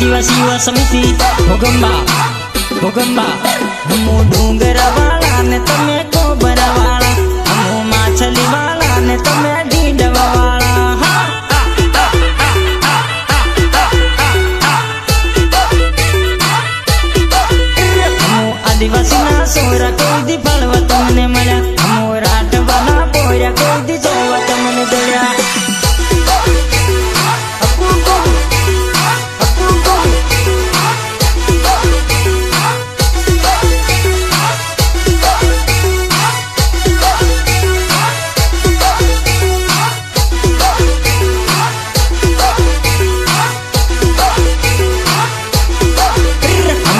आदिवासी युवा समिति भोगंबा भोगंबा हमो डूंगरा वाला ने तमे कोबरा वाला हमो माछली वाला ने तमे ढींडवा वाला हमो आदिवासी ना सोरा कोई दी फलवा तमने मळ्या हमो राठवाना पोर्या कोई दी जोवा तमने दळ्या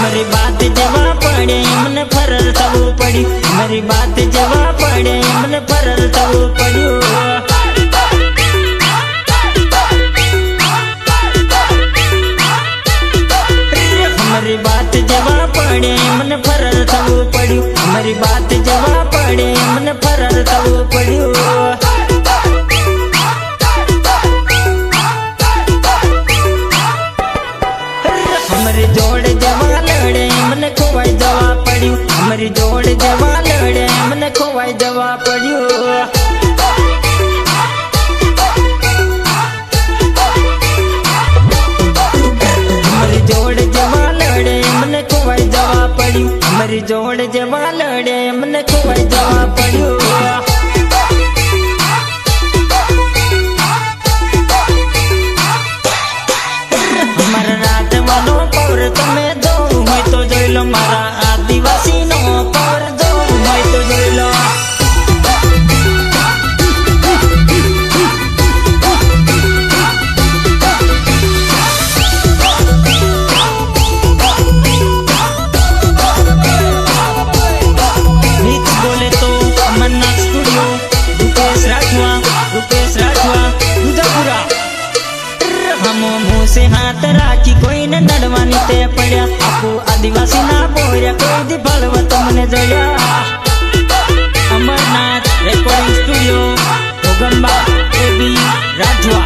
मेरी बात जवा पड़े मन फरल तव पड़ियो मेरी बात जवा पड़े मन फरल तव पड़ियो मेरी बात जवा पड़े मन फरल तव पड़ियो हमारी जोड़ जवा लड़े मन खोवाई जवा पड़ियो हमारी जोड़ जवा लड़े मन खोवाई जवा पड़ियो हमारी जोड़ जवा लड़े मन खोवाई जवा पड़ियो हमारी जोड़ जवा लड़े मन खोवाई जवा पड़ियो हमारा रात वालो पौर तमे दो होय तो जोई लो मारा आदिवासी नो पौर दो होय तो जोई लो मिक्स बोले तो अमरनाथ स्टूडियो रुपेश राठवा दुधापुरा हमो मुँह से हाथ राखी कोई न नडवानी ते पड़या आपू आदिवासी ना बोर्या कोई दी फलवा तमने जळ्या अमरनाथ रिकॉर्डिंग स्टूडियो भोगंबा एबी राठवा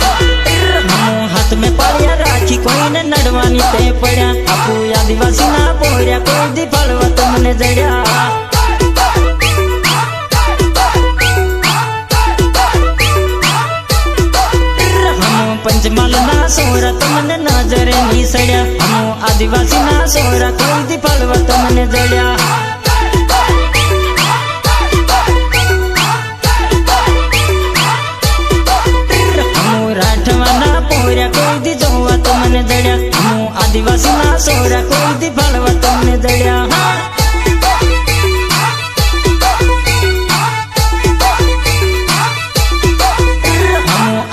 हमो हाथ में पड़या राखी कोई न नडवानी ते पड़या आपू आदिवासी ना बोर्या कोई दी फलवा तमने जळ्या पंचमल ना सोरा तमने नजरे नी सड़या हमो आदिवासी ना सोरा कोई दी फलवा तमने जळ्या हमो राठवा ना पोर्या कोई दी जोवा तमने जळ्या हमो आदिवासी ना सोरा कोई दी फलवा तमने जळ्या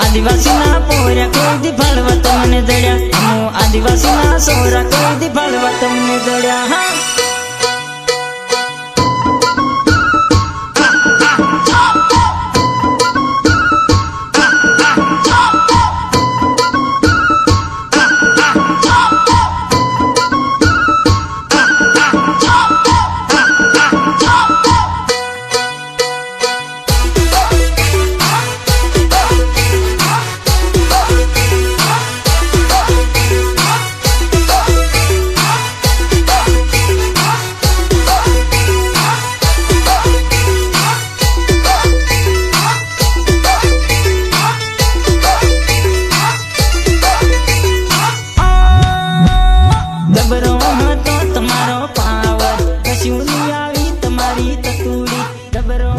आदिवासी ना पोर्या कोई दी फलवा तमने जळ्या हमो आदिवासी ना सोरा कोई दी फलवा तमने जळ्या તમારો પાવર કશું નહીં આવી તમારી તતુડી ડબરો